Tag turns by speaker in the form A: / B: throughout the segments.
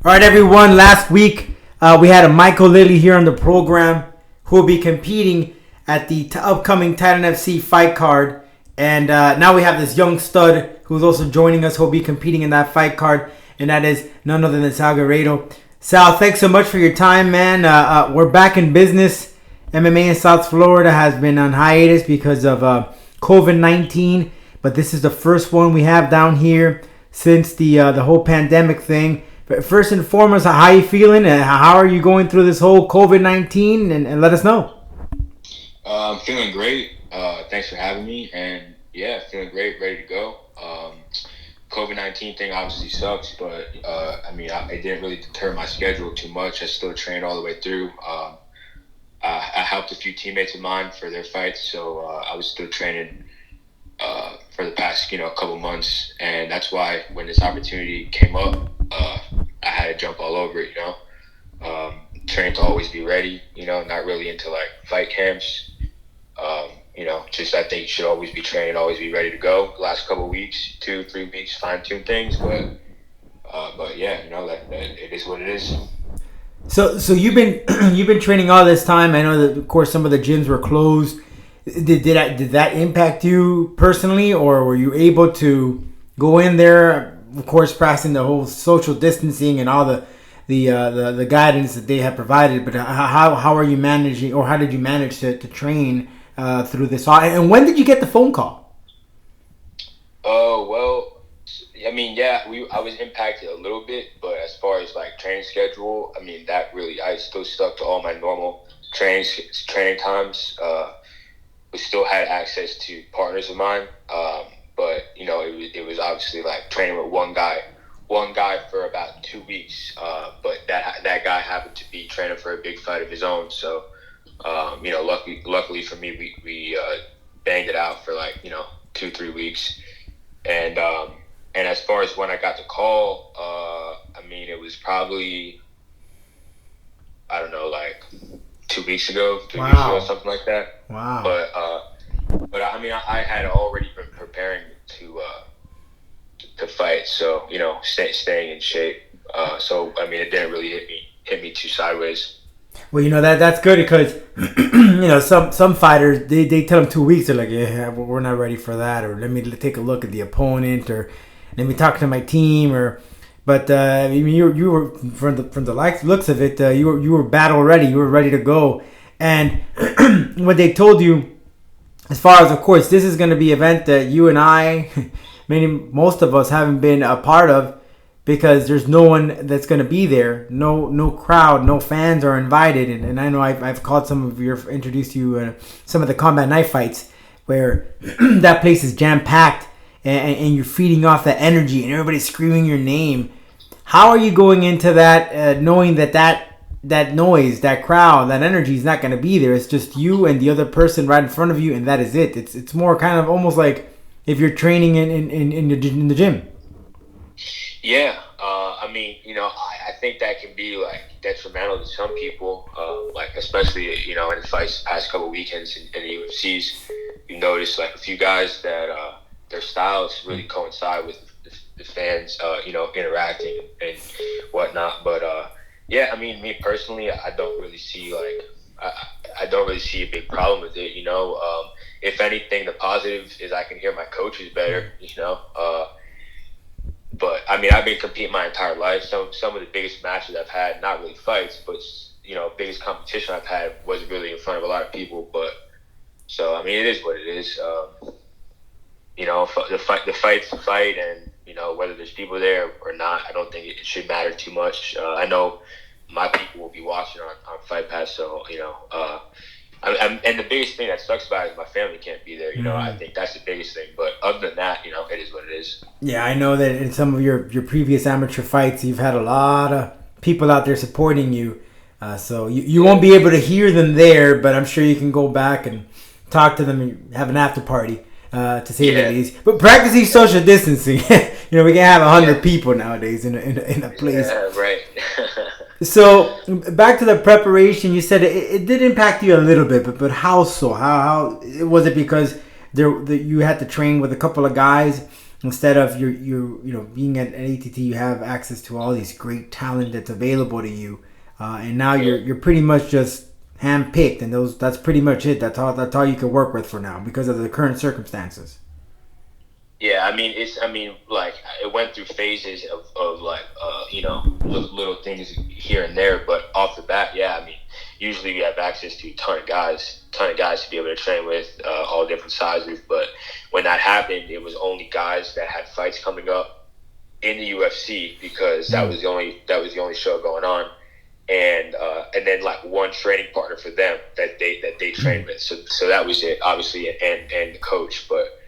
A: All right, everyone. Last week, we had a Michael Lilly here on the program who will be competing at the upcoming Titan FC fight card. And now we have this young stud who's also joining us who will be competing in that fight card. And that is none other than Sal Guerriero. Sal, thanks so much for your time, man. We're back in business. MMA in South Florida has been on hiatus because of COVID-19. But this is the first one we have down here since the whole pandemic thing. But first and foremost, how are you feeling? How are you going through this whole COVID-19? And let us know.
B: I'm feeling great. Thanks for having me. And yeah, feeling great, ready to go. COVID-19 thing obviously sucks, but it didn't really deter my schedule too much. I still trained all the way through. I helped a few teammates of mine for their fights, so I was still training for the past couple months, and that's why when this opportunity came up, I had to jump all over it. Train to always be ready. Not really into like fight camps. Just I think you should always be training, always be ready to go. The last couple of weeks, 2-3 weeks, fine tune things, but yeah, that it is what it is.
A: So you've been training all this time. I know that of course some of the gyms were closed. Did that impact you personally, or were you able to go in there? Of course, practicing the whole social distancing and all the guidance that they have provided. But how are you managing, or how did you manage to train through this? And when did you get the phone call?
B: Oh well, I was impacted a little bit, but as far as like training schedule, I still stuck to all my normal training times. We still had access to partners of mine, but it was obviously like training with one guy for about 2 weeks. But that guy happened to be training for a big fight of his own, so luckily for me, we banged it out for like 2-3 weeks, and as far as when I got the call, it was probably, I don't know, like 2 weeks ago, 3 weeks ago, something like that.
A: Wow.
B: But I had already been preparing to fight, so staying in shape. So it didn't really hit me too sideways.
A: Well, that's good because some fighters they tell them 2 weeks. They're like, yeah, we're not ready for that, or let me take a look at the opponent, or let me talk to my team, But you were from the looks of it, you were battle ready. You were ready to go. And what they told you, as far as, of course, this is going to be an event that you and I, most of us haven't been a part of, because there's no one that's going to be there. No crowd, no fans are invited. And I know I've called introduced you some of the combat knife fights where that place is jam packed. And you're feeding off that energy and everybody's screaming your name. How are you going into that knowing that noise, that crowd, that energy is not going to be there? It's just you and the other person right in front of you, and that is it. It's more kind of almost like if you're training in the gym.
B: Yeah, I think that can be like detrimental to some people, especially in the fights past couple weekends in the UFCs. You notice like a few guys that their styles really coincide with the fans, interacting and whatnot. But me personally, I don't really see I don't really see a big problem with it. If anything, the positive is I can hear my coaches better. But I've been competing my entire life. Some of the biggest matches I've had, not really fights, but biggest competition I've had wasn't really in front of a lot of people. But so it is what it is. The fight's the fight, and whether there's people there or not, I don't think it should matter too much. I know my people will be watching on Fight Pass, so and the biggest thing that sucks about it is my family can't be there. I think that's the biggest thing. But other than that, it is what it is.
A: Yeah, I know that in some of your previous amateur fights, you've had a lot of people out there supporting you. So you won't be able to hear them there, but I'm sure you can go back and talk to them and have an after party. To say the least, but practicing social distancing. We can have 100 people nowadays in a place.
B: Yeah, right.
A: So back to the preparation, you said it did impact you a little bit, but how so? How was it? Because you had to train with a couple of guys instead of being at ATT, you have access to all these great talent that's available to you, and now you're pretty much just handpicked, and that's pretty much it. That's all you can work with for now because of the current circumstances.
B: Yeah, like it went through phases of like, little things here and there, but off the bat, yeah, usually we have access to a ton of guys to be able to train with, all different sizes. But when that happened, it was only guys that had fights coming up in the UFC because that was the only show going on, and then like one training partner for them that they trained with. So that was it, obviously, and the coach, but.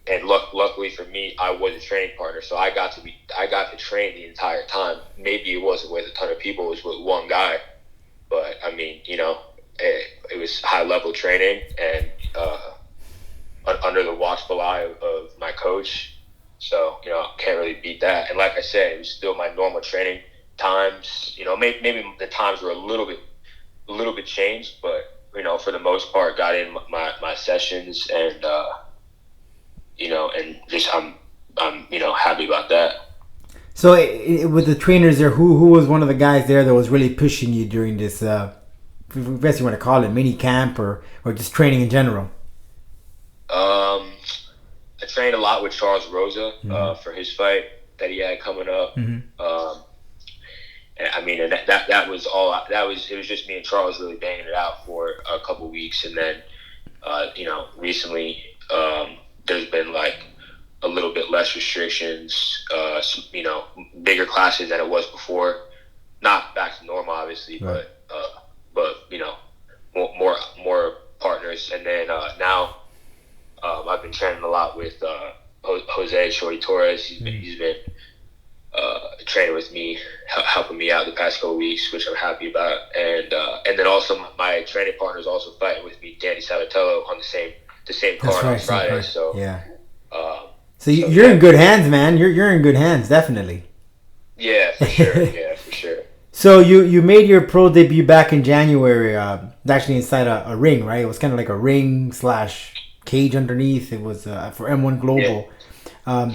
B: And luckily for me, I was a training partner, so I got to train the entire time. Maybe it wasn't with a ton of people; it was with one guy. But it was high level training and under the watchful eye of my coach. So can't really beat that. And like I said, it was still my normal training times. Maybe the times were a little bit changed, but for the most part, got in my sessions and. And just I'm happy about that.
A: So with the trainers there, who was one of the guys there that was really pushing you during this, I guess you want to call it mini camp or just training in general?
B: I trained a lot with Charles Rosa for his fight that he had coming up. And that was all. It was just me and Charles really banging it out for a couple weeks, and then recently. There's been like a little bit less restrictions, bigger classes than it was before. Not back to normal, obviously,
A: right.
B: but more partners. And then now I've been training a lot with Jose Shorty Torres. He's been training with me, helping me out the past couple weeks, which I'm happy about. And then also my training partner is also fighting with me, Dany Gonzalez, on the same card on Friday. So
A: yeah. So you're in good hands, man. You're in good hands, definitely.
B: Yeah, for sure. Yeah, for sure.
A: So you made your pro debut back in January, actually inside a ring, right? It was kind of like a ring / cage underneath. It was for M1 Global. Yeah.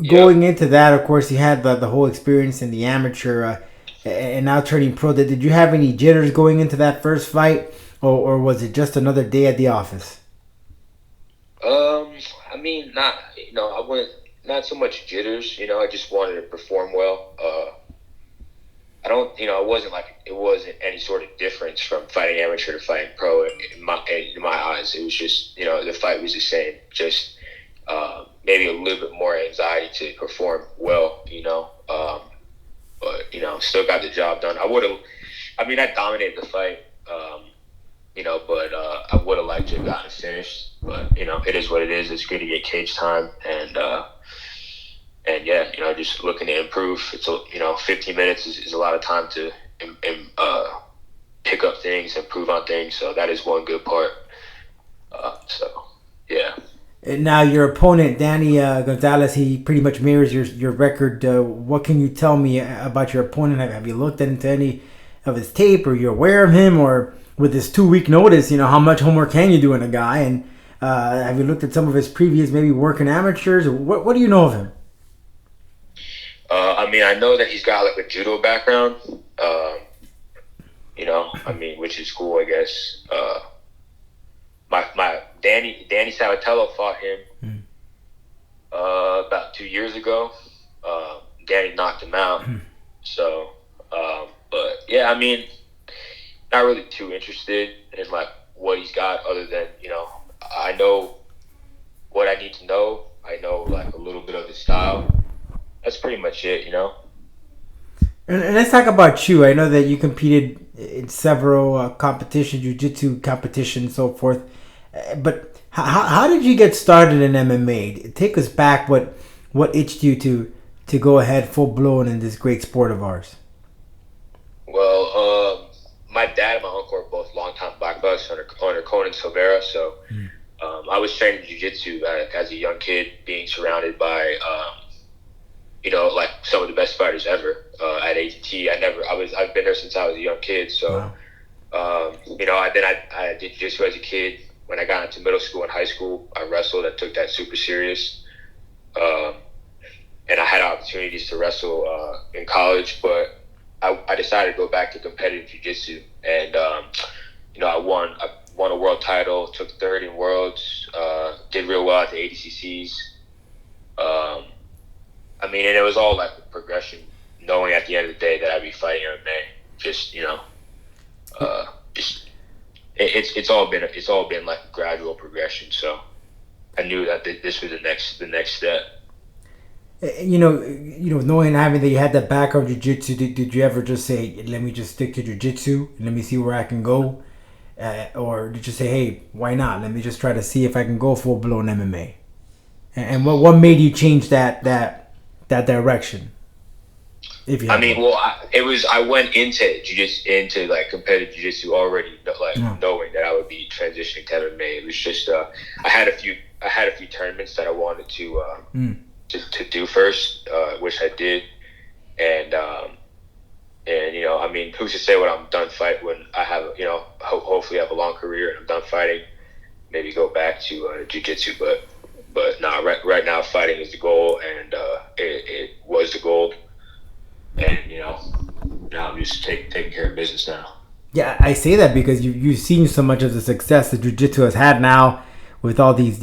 A: Going into that, of course, you had the whole experience in the amateur, and now turning pro. Did you have any jitters going into that first fight? Or was it just another day at the office?
B: Not so much jitters. I just wanted to perform well. It wasn't any sort of difference from fighting amateur to fighting pro in my eyes. It was just, the fight was the same. Just maybe a little bit more anxiety to perform well. But still got the job done. I dominated the fight. But I would have liked to have gotten finished. But it is what it is. It's good to get cage time, and yeah, just looking to improve. It's 15 minutes is a lot of time to pick up things, improve on things. So that is one good part. Yeah.
A: And now your opponent, Dany Gonzalez, he pretty much mirrors your record. What can you tell me about your opponent? Have you looked into any of his tape, or you're aware of him, or with this 2-week notice, how much homework can you do on a guy? And have you looked at some of his previous, maybe working amateurs? What do you know of him?
B: I know that he's got like a judo background, which is cool, I guess. My Dany Salatello fought him about 2 years ago. Dany knocked him out. So, but yeah, not really too interested in like what he's got, other than I know what I need to know. I know like a little bit of his style. That's pretty much it,
A: And let's talk about you. I know that you competed in several competitions, jiu-jitsu competitions, so forth. But how did you get started in MMA? Take us back. What itched you to go ahead full blown in this great sport of ours?
B: Well, my dad and my uncle are both longtime black belts under Conan Silveira. So I was training jiu-jitsu as a young kid, being surrounded by like some of the best fighters ever at ATT. I've been there since I was a young kid. So,
A: wow.
B: I did jiu-jitsu as a kid, when I got into middle school and high school, I wrestled. I took that super serious. And I had opportunities to wrestle in college, but I decided to go back to competitive jiu-jitsu. And, I won a world title, took third in worlds, did real well at the ADCCs. And it was all like a progression, knowing at the end of the day that I'd be fighting MMA. Just, it's all been like a gradual progression. So I knew that this was the next step.
A: Knowing having that you had that background jiu-jitsu, did you ever just say, let me just stick to jiu-jitsu and let me see where I can go? Or did you say, hey, why not? Let me just try to see if I can go full-blown MMA. And what made you change that direction?
B: I went into jiu-jitsu, into like competitive jiu-jitsu already, like knowing that I would be transitioning to MMA. It was just I had a few tournaments that I wanted to do first, which I did, and who's to say when I'm done fight, when I have hopefully have a long career and I'm done fighting, maybe go back to jiu-jitsu, but right now fighting is the goal, and it was the goal, and now I'm just taking care of business now.
A: Yeah, I say that because you've seen so much of the success that jiu-jitsu has had now. With all these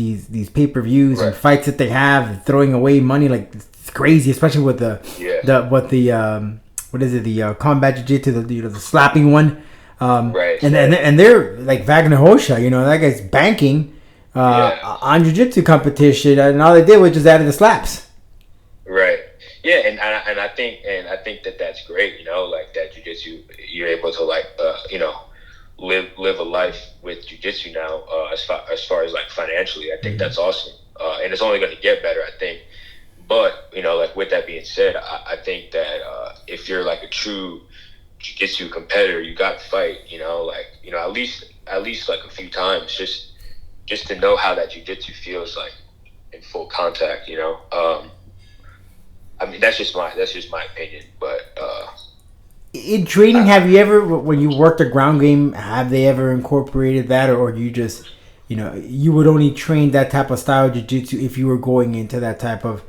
A: pay-per-views and fights that they have, throwing away money like it's crazy, especially with the combat jiu-jitsu, the slapping one, and they're like Wagner Hosha, that guy's banking on jiu-jitsu competition, and all they did was just added the slaps.
B: Right. Yeah, and I think that's great. Like that jiu-jitsu, you're able to live a life with jiu-jitsu now, as far as like financially. I think that's awesome, and it's only going to get better, I think. But like with that being said, I think that if you're like a true jiu-jitsu competitor, you got to fight. At least like a few times, just to know how that jiu-jitsu feels like in full contact. That's just my opinion, but.
A: In training, have you ever, when you work the ground game, have they ever incorporated that, or you just, you would only train that type of style of jiu-jitsu if you were going into that type of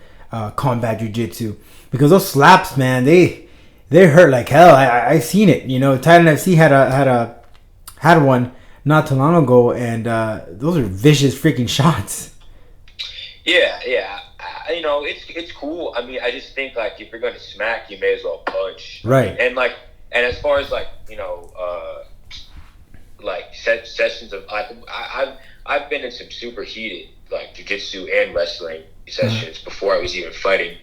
A: combat jiu-jitsu? Because those slaps, man, they hurt like hell. I seen it. Thailand FC had one not too long ago, and those are vicious freaking shots.
B: Yeah. It's cool. I just think like if you're gonna smack, you may as well punch.
A: Right.
B: And as far as sessions of I've been in some super heated like jiu-jitsu and wrestling sessions before I was even fighting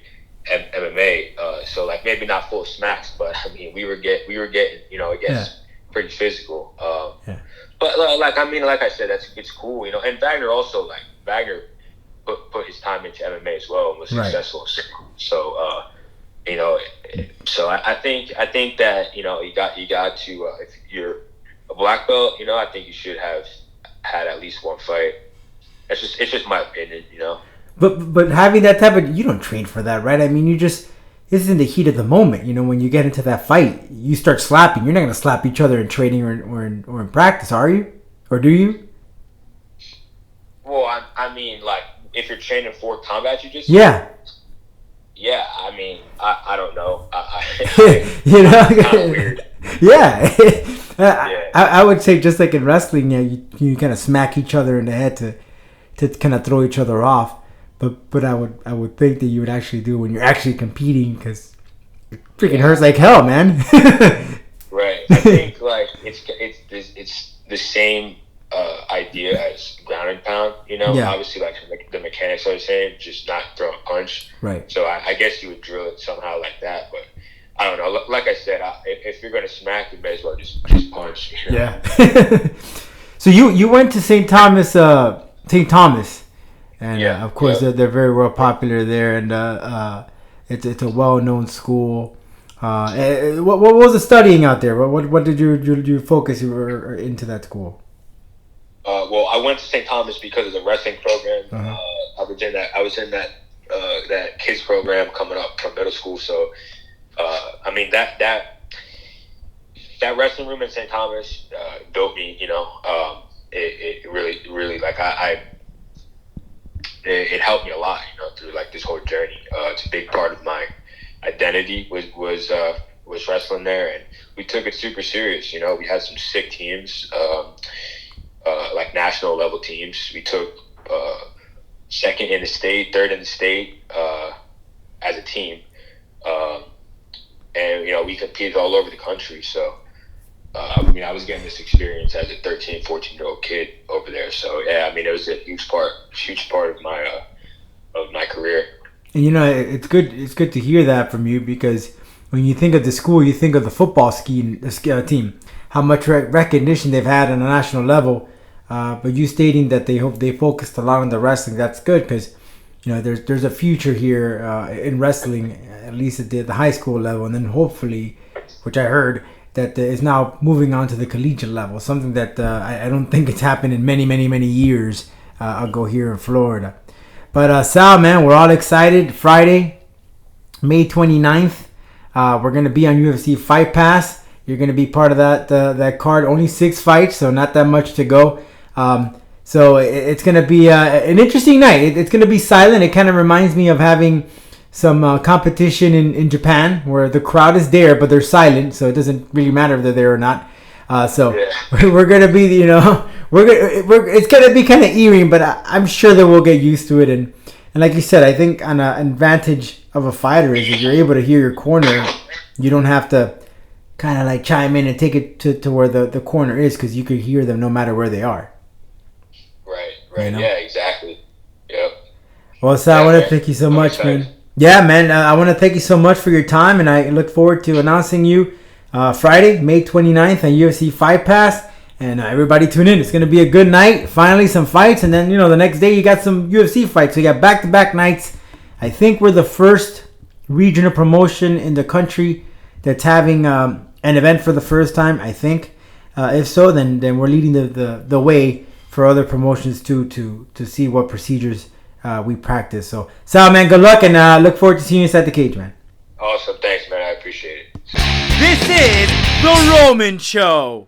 B: MMA. So like maybe not full smacks, but we were getting it gets pretty physical. But like I said, it's cool. And Wagner also put his time into MMA as well and was successful. So I think that you got to if you're a black belt, I think you should have had at least one fight. It's just my opinion,
A: But having that type of, you don't train for that, right? This is in the heat of the moment. When you get into that fight, you start slapping. You're not gonna slap each other in training or in practice, are you? Or do you?
B: Well, like if you're training for combat jiu-jitsu.
A: Yeah.
B: Yeah, I don't know.
A: Kind
B: of weird.
A: Yeah. I would say just like in wrestling, you kind of smack each other in the head to kind of throw each other off. But I would think that you would actually do when you're actually competing, because it freaking hurts like hell, man.
B: Right. I think like it's the same idea as ground and pound. Obviously like the mechanics are the same, just not throw a punch.
A: Right.
B: So I guess you would drill it somehow like that, but I don't know. Like I said, if you're gonna smack, you may as well just punch.
A: Yeah. So you went to St. Thomas, and of course they're very well popular there, and it's a well-known school. What was the studying out there? What did you focus into that school?
B: Well, I went to St. Thomas because of the wrestling program. I was in that kids program coming up from middle school. So, that wrestling room in St. Thomas built me. it really like it helped me a lot, through like this whole journey. It's a big part of my identity was wrestling there, and we took it super serious. We had some sick teams, like national level teams. We took second in the state, third in the state as a team, and we competed all over the country. So I was getting this experience as a 13, 14-year-old kid over there. So yeah, it was a huge part of my career.
A: And it's good to hear that from you, because when you think of the school, you think of the football team, how much recognition they've had on a national level. But you stating that they focused a lot on the wrestling, that's good, because there's a future here in wrestling, at least at the high school level, and then hopefully, which I heard, that is now moving on to the collegiate level, something that I don't think it's happened in many, many, many years ago here in Florida. But Sal, man, we're all excited. Friday, May 29th, we're going to be on UFC Fight Pass. You're going to be part of that card. Only 6 fights, so not that much to go. So it's going to be an interesting night. It's going to be silent. It kind of reminds me of having some competition in Japan, where the crowd is there, but they're silent, so it doesn't really matter if they're there or not. We're going to be, it's going to be kind of eerie, but I'm sure that we'll get used to it. And like you said, I think an advantage of a fighter is if you're able to hear your corner, you don't have to kind of like chime in and take it to where the corner is, because you can hear them no matter where they are.
B: Right. Yeah, exactly. Yep.
A: Well, Sal, I want to thank you so much, man. Yeah, man, I want to thank you so much for your time, and I look forward to announcing you Friday, May 29th on UFC Fight Pass. And everybody tune in. It's going to be a good night. Finally, some fights, and then, the next day you got some UFC fights. So you got back-to-back nights. I think we're the first regional promotion in the country that's having an event for the first time, I think. If so, then we're leading the way for other promotions to see what procedures we practice. So, Sal, man, good luck, and look forward to seeing you inside the cage, man.
B: Awesome. Thanks, man. I appreciate it.
A: This is The Roman Show.